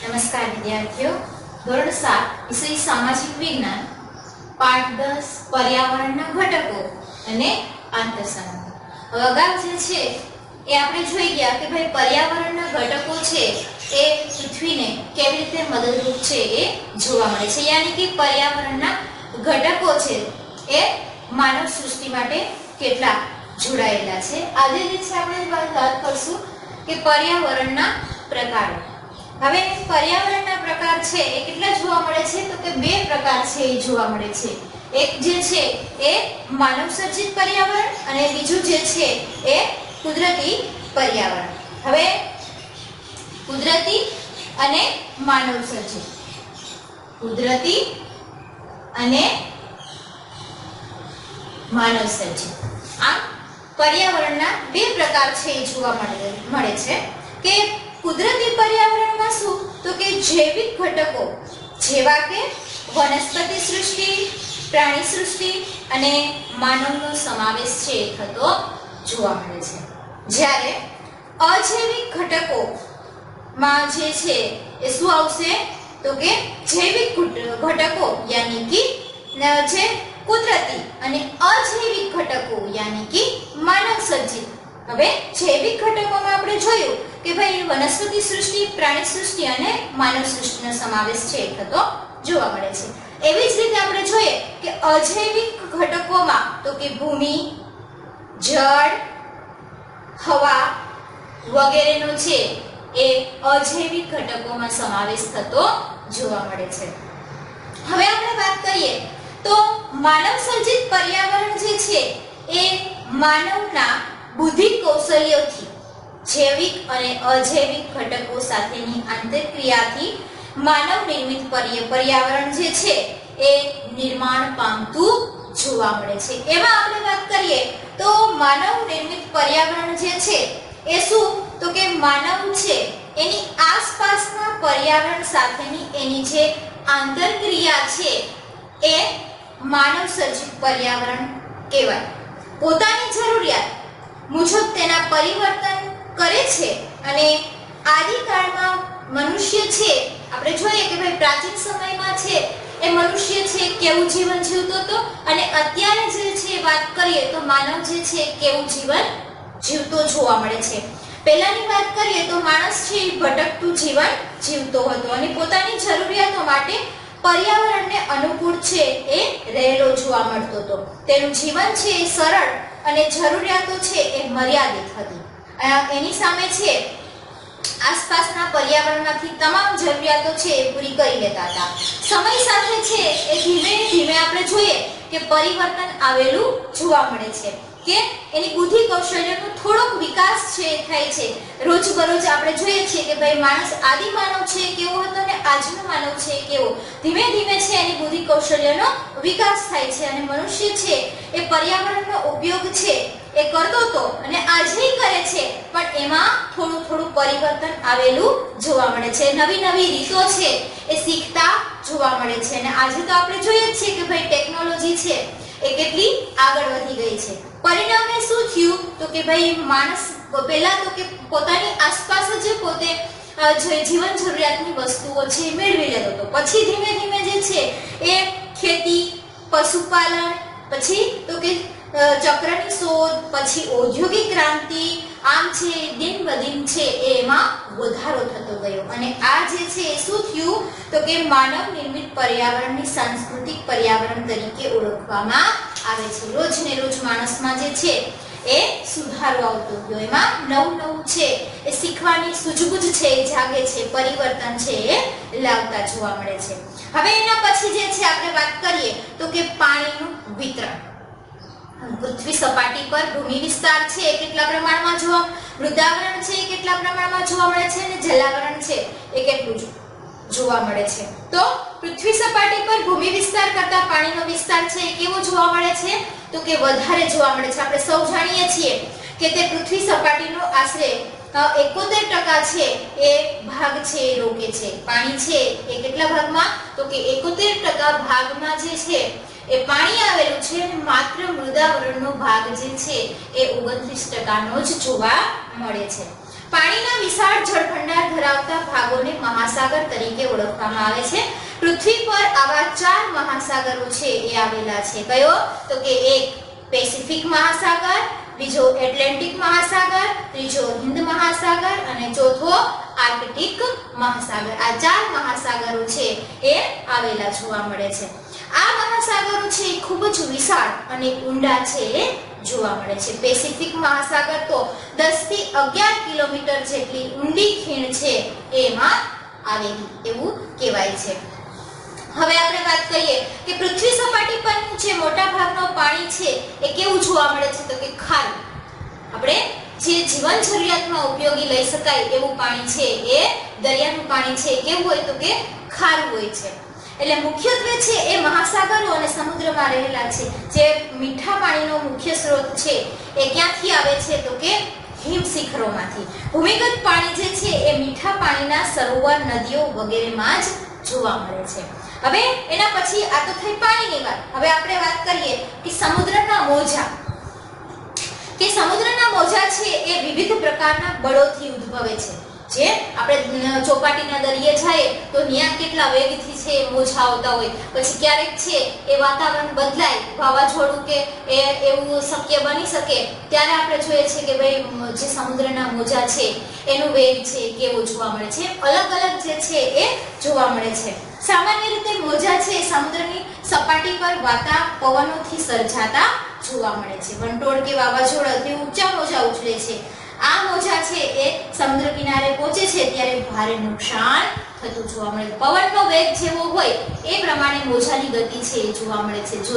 નમસ્કાર વિદ્યાર્થીઓ, ધોરણ 7 વિષય સામાજિક વિજ્ઞાન પાઠ 10 પર્યાવરણના ઘટકો અને આંતરસંબંધો. હવે અગાઉ જે છે એ આપણે જોઈ ગયા કે ભાઈ પર્યાવરણના ઘટકો છે એ પૃથ્વીને કેવી રીતે મદદરૂપ છે એ જોવા મળે છે, યાની કે પર્યાવરણના ઘટકો છે એ માનવ સૃષ્ટિ માટે કેટલા જોડાયેલા છે. આજે જે છે આપણે વાત કરશું કે પર્યાવરણના પ્રકારો. હવે પર્યાવરણના પ્રકાર છે એ કેટલા જોવા મળે છે તો કે બે પ્રકાર છે એ જોવા મળે છે. એક જે છે એ માનવ સર્જિત પર્યાવરણ અને બીજું જે છે એ કુદરતી પર્યાવરણ. હવે કુદરતી અને માનવ સર્જિત, કુદરતી અને માનવ સર્જિત, આ પર્યાવરણના બે પ્રકાર છે એ જોવા મળે છે. કે કુદરતી પર્યાવરણમાં શું તો કે જૈવિક ઘટકો જેવા કે વનસ્પતિ સૃષ્ટિ, પ્રાણી સૃષ્ટિ અને માનવનો સમાવેશ છે થતો જોવા મળે છે. જ્યારે અજૈવિક ઘટકોમાં જે છે એ શું આવશે તો કે જૈવિક ઘટકો યાની કે જે કુદરતી અને અજૈવિક ઘટકો યાની કે માનવ સર્જિત. હવે જૈવિક ઘટકોમાં આપણે જોયું કે ભાઈ વનસ્પતિ સૃષ્ટિ, પ્રાણી સૃષ્ટિ અને માનવ સૃષ્ટિનો સમાવેશ છે થતો જોવા મળે છે. એવી જ રીતે આપણે જોઈએ કે અજૈવિક ઘટકોમાં તો કે ભૂમિ, જળ, હવા વગેરેનો છે એ અજૈવિક ઘટકોમાં સમાવેશ થતો જોવા મળે છે. હવે આપણે વાત કરીએ તો માનવ સર્જિત પર્યાવરણ જે છે એ માનવના બુદ્ધિ કૌશલ્યોથી જૈવિક અને અજૈવિક ઘટકો સાથેની આંતરક્રિયાથી માનવ નિર્મિત પર્યાવરણ જે છે એ નિર્માણ પામતું જોવા મળે છે. એમાં આપણે વાત કરીએ તો માનવ નિર્મિત પર્યાવરણ જે છે એ શું તો કે માનવ છે એની આસપાસના પર્યાવરણ સાથેની એની જે આંતરક્રિયા છે એ માનવ સર્જિત પર્યાવરણ કહેવાય. પોતાની જરૂરિયાત મુજબ તેના પરિવર્તન કરે છે અને આદિકાળમાં મનુષ્ય છે આપણે જોઈએ કે ભાઈ પ્રાચીન સમયમાં છે એ મનુષ્ય છે કેવું જીવન જીવતો હતો અને અત્યારે જે છે વાત કરીએ તો માનવ જે છે કેવું જીવન જીવતો જોવા મળે છે. પહેલાની વાત કરીએ તો માણસ છે ભટકતું જીવન જીવતો હતો અને પોતાની જરૂરિયાતો માટે પર્યાવરણને અનુકૂળ છે એ રહેલો જોવા મળતો હતો. તેનું જીવન છે એ સરળ અને જરૂરિયાતો છે એ મર્યાદિત હતી. એની સામે છે આસપાસના પર્યાવરણમાંથી તમામ જરૂરિયાતો છે એ પૂરી કરી લેતા હતા. સમય સાથે છે એ ધીમે ધીમે આપણે જોઈએ કે પરિવર્તન આવેલું જોવા મળે છે કે એની બુદ્ધિ કૌશલ્યનો થોડોક વિકાસ છે થાય છે. રોજબરોજ આપણે જોઈએ છીએ કે ભાઈ માણસ આદિ માનવ છે કેવો હતો ને આજનો માનવ છે કેવો, ધીમે ધીમે છે એની બુદ્ધિ કૌશલ્યનો વિકાસ થાય છે અને મનુષ્ય છે એ પર્યાવરણનો ઉપયોગ છે એ કરતો હતો અને આજે કરે છે પણ એમાં થોડું થોડું પરિવર્તન આવેલું જોવા મળે છે. નવી નવી રીતો છે એ શીખતા જોવા મળે છે અને આજે તો આપણે જોઈએ જ છીએ કે ભાઈ ટેકનોલોજી છે એ કેટલી આગળ વધી ગઈ છે. પરિણામે શું થયું તો કે ભાઈ માણસ પહેલા તો કે પોતાની આસપાસ જ પોતે જીવન જરૂરિયાતની વસ્તુઓ છે મેળવી લેતો હતો. પછી ધીમે ધીમે જે છે એ ખેતી, પશુપાલન, પછી તો કે ચક્રની શોધ, પછી ઔદ્યોગિક ક્રાંતિ, આમ છે દિન બદિન છે એમાં વધારો થતો ગયો અને આ જે છે એ શું થયું તો કે માનવ નિર્મિત પર્યાવરણની સાંસ્કૃતિક પર્યાવરણ તરીકે ઓળખવામાં આવે છે. રોજ ને રોજ માણસમાં જે છે એ સુધારો આવતો ગયો, એમાં નવું નવું છે એ શીખવાની સૂઝબૂઝ છે એ જાગે છે, પરિવર્તન છે એ લાવતા જોવા મળે છે. હવે એના પછી જે છે આપણે વાત કરીએ તો કે પાણીનું વિતરણ. પૃથ્વી સપાટી પર ભૂમિ વિસ્તાર છે એ કેટલા પ્રમાણમાં મૃદાવરણ છે એ કેટલા પ્રમાણમાં જોવા મળે છે અને જલાવરણ છે એ કેટલું જોવા મળે છે. તો પૃથ્વી સપાટી પર ભૂમિ વિસ્તાર કરતા પાણીનો વિસ્તાર છે એ કેવો જોવા મળે છે તો કે વધારે જોવા મળે છે. આપણે સૌ જાણીએ છીએ કે તે પૃથ્વી સપાટીનો આશરે 71% છે એ ભાગ છે એ રોકે છે. પાણી છે એ કેટલા ભાગમાં તો કે 71% ભાગમાં જે છે એ પાણી આવેલું છે અને માત્ર મૃદાવરણનો ભાગ જે છે એ 29% જ જોવા મળે છે. પાણીના વિશાળ જળભંડાર ધરાવતા ભાગોને મહાસાગર તરીકે ઓળખવામાં આવે છે. પૃથ્વી પર આવા 4 મહાસાગરો છે એ આવેલા છે. કયો? તો કે એક પેસિફિક મહાસાગર, બીજો એટલાન્ટિક મહાસાગર, ત્રીજો હિન્દ મહાસાગર અને ચોથો આર્કટિક મહાસાગર. આ 4 મહાસાગરો છે એ આવેલા જોવા મળે છે. આ મહાસાગરો છે ખૂબ જ વિશાળ અને ઊંડા છે એ જોવા મળે છે. પેસિફિક મહાસાગર તો 10 થી 11 કિલોમીટર જેટલી ઊંડી ખીણ છે એમાં આવેલી એવું કહેવાય છે. હવે આપણે વાત કરીએ કે પૃથ્વી સપાટી પરનું જે મોટા ભાગનું પાણી છે એ કેવું જોવા મળે છે? તો કે ખારું. આપણે જે જીવન જરૂરિયાતમાં ઉપયોગી લઈ શકાય એવું પાણી છે એ દરિયાનું પાણી છે કેવું હોય? તો કે ખારું હોય છે. એટલે મુખ્યત્વે છે એ મહાસાગરો અને સમુદ્રમાં રહેલા છે. જે મીઠા પાણીનો મુખ્ય સ્ત્રોત છે એ ક્યાંથી આવે છે? તો કે હિમ શિખરોમાંથી. ભૂમિગત પાણી જે છે એ મીઠા પાણીના સરોવર, નદીઓ વગેરેમાં જ જોવા મળે છે. હવે એના પછી આ તો થઈ પાણીની વાત. હવે આપણે વાત કરીએ કે સમુદ્રના મોજા. કે સમુદ્રના મોજા છે એ વિવિધ પ્રકારના બળોથી ઉદ્ભવે છે. જે આપણે ચોપાટીના દરિયે જાય તો ત્યાં કેટલા વેગથી છે મોજા આવતા હોય. પછી ક્યારેક છે એ વાતાવરણ બદલાય, વાવાઝોડું કે એવું શક્ય બની શકે, ત્યારે આપણે જોઈએ છે કે ભાઈ જે સમુદ્રના મોજા છે એનું વેગ છે કેવો જોવા મળે છે. અલગ અલગ જે છે એ જોવા મળે છે. સામાન્ય રીતે મોજા છે સમુદ્રની સપાટી પર વાતા પવનોથી સર્જાતા જોવા મળે છે. વંટોળ કે વાવાઝોડાથી ઊંચા મોજા ઉછળે છે. આ મોજા છે એ સમુદ્ર કિનારે પહોંચે છે ત્યારે ભારે નુકસાન થતું જોવા મળે છે. પવનનો વેગ જેવો હોય એ પ્રમાણે મોજાની ગતિ છે એ જોવા મળે છે. જો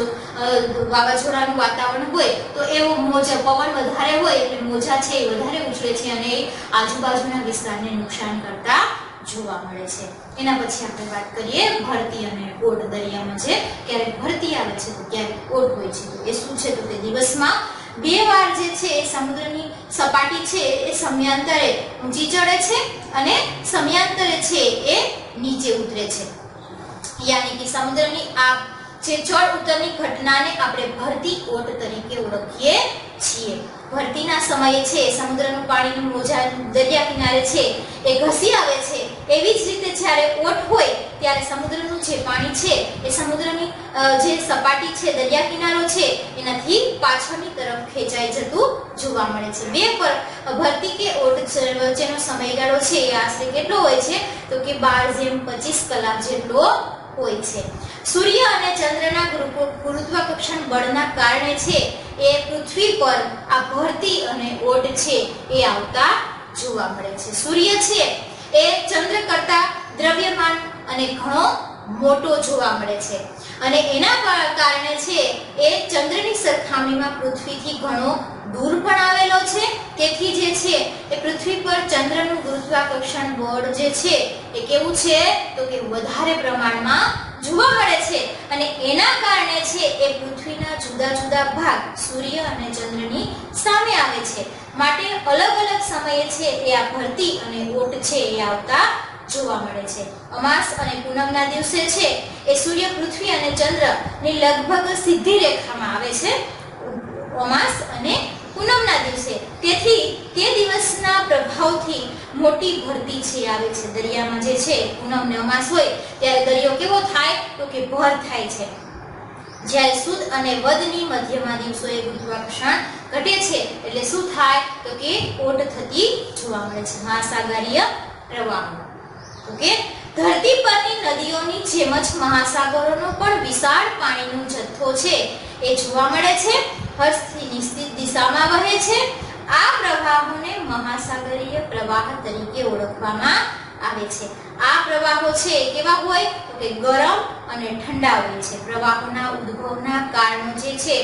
વાવાઝોડાનું વાતાવરણ હોય તો એવો મોજા પવન વધારે હોય એટલે મોજા છે એ વધારે ઉછળે છે અને એ આજુબાજુના વિસ્તારને નુકસાન કરતા જોવા મળે છે. એના પછી આપણે વાત કરીએ ભરતી અને ઓટ. દરિયામાં જે ક્યારેક ભરતી આવે છે તો ક્યારેક ઓટ હોય છે. તો એ શું છે? તો કે દિવસમાં 2 વાર જે છે એ સમુદ્રની સપાટી છે એ સમયાંતરે ઊંચી ચડે છે અને સમયાંતરે છે એ નીચે ઉતરે છે. યાની કે સમુદ્રની આ જે ચડ ઉતરની ઘટનાને આપણે ભરતી ઓટ તરીકે ઓળખીએ છીએ. ભરતીના સમયે છે સમુદ્રનું પાણીનું મોજા દરિયા કિનારે છે એ ઘસી આવે છે. એવી જ રીતે જ્યારે ઓટ હોય ત્યારે સમુદ્રનું જે પાણી છે એ સમુદ્રની જે સપાટી છે, દરિયા કિનારો છે એનાથી પાછળની તરફ ખેંચાઈ જતું જોવા મળે છે. ભરતી કે ઓટ વચ્ચેનો સમયગાળો છે એ આશરે કેટલો હોય છે? તો કે 12.25 કલાક જેટલો હોય છે. સૂર્ય અને ચંદ્રના ગુરુત્વાકર્ષણ બળના કારણે છે એ પૃથ્વી પર આ ભરતી અને ઓટ છે એ આવતા જોવા મળે છે. સૂર્ય છે એ ચંદ્ર કરતા દ્રવ્યમાન અને ઘણો મોટો જોવા મળે છે અને એના કારણે છે એ ચંદ્રની સરખામણીમાં પૃથ્વીથી ઘણો દૂર પણ આવેલો છે. તેથી જે છે એ પૃથ્વી પર ચંદ્રનું ગુરુત્વાકર્ષણ બળ જે છે એ કેવું છે? તો કે વધારે પ્રમાણમાં જોવા મળે છે અને એના કારણે છે એ પૃથ્વીના જુદા જુદા ભાગ સૂર્ય અને ચંદ્રની સામે આવે છે. માટે અલગ અલગ સમયે છે એ આ ભરતી અને ઓટ છે એ આવતા જોવા મળે છે. અમાસ અને પૂનમના દિવસે છે એ સૂર્ય, પૃથ્વી અને ચંદ્રની લગભગ સીધી રેખામાં આવે છે. અમાસ અને પૂનમના દિવસે. તેથી તે દિવસના પ્રભાવથી મોટી ભરતી છે આવે છે. દરિયામાં જે છે પૂનમ ને અમાસ હોય ત્યારે દરિયો કેવો થાય? તો કે ભર થાય છે. જ્યારે સુદ અને વદની મધ્યમાં દિવસોએ ગુરુત્વાકર્ષણ ઘટે છે એટલે શું થાય? તો કે ઓટ થતી જોવા મળે છે. મહાસાગરીય પ્રવાહો. ઓકે. ધરતી પરની નદીઓની જેમ જ મહાસાગરોનો પણ વિશાળ પાણીનો જથ્થો છે એ જોવા મળે છે. હસ્તથી નિશ્ચિત દિશામાં વહે છે. આ પ્રવાહોને મહાસાગરીય પ્રવાહ તરીકે ઓળખવામાં આવે છે. આ પ્રવાહો છે કેવા હોય? તો કે ગરમ અને ઠંડા હોય છે. પ્રવાહોના ઉદ્ભવના કારણો જે છે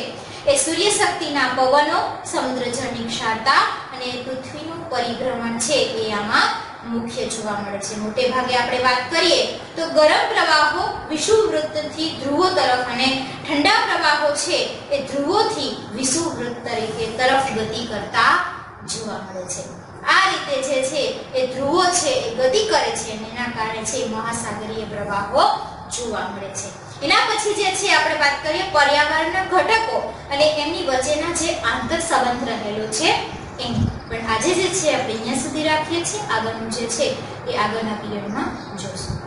એ સૂર્ય શક્તિના પવનો, સમુદ્ર જળની ક્ષારતા અને પૃથ્વીનું પરિભ્રમણ છે એ આમાં મુખ્ય જોવા મળે છે. મોટે ભાગે આપણે વાત કરીએ તો ગરમ પ્રવાહો વિષુવવૃત્તથી ધ્રુવો તરફ અને ઠંડા પ્રવાહો છે એ ધ્રુવોથી વિષુવવૃત્ત તરફ ગતિ કરતા જોવા મળે છે. આ રીતે જે છે એ ધ્રુવો છે એ ગતિ કરે છે અને એના કારણે છે મહાસાગરીય પ્રવાહો જોવા મળે છે. એના પછી જે છે આપણે વાત કરીએ પર્યાવરણના ઘટકો અને એમની વચ્ચેના જે આંતર સંબંધ રહેલો છે એની. પણ આજે જે છે આપણે અહીંયા સુધી રાખીએ છીએ, આગળનું જે છે એ આગળના પીરિયડમાં જોશું.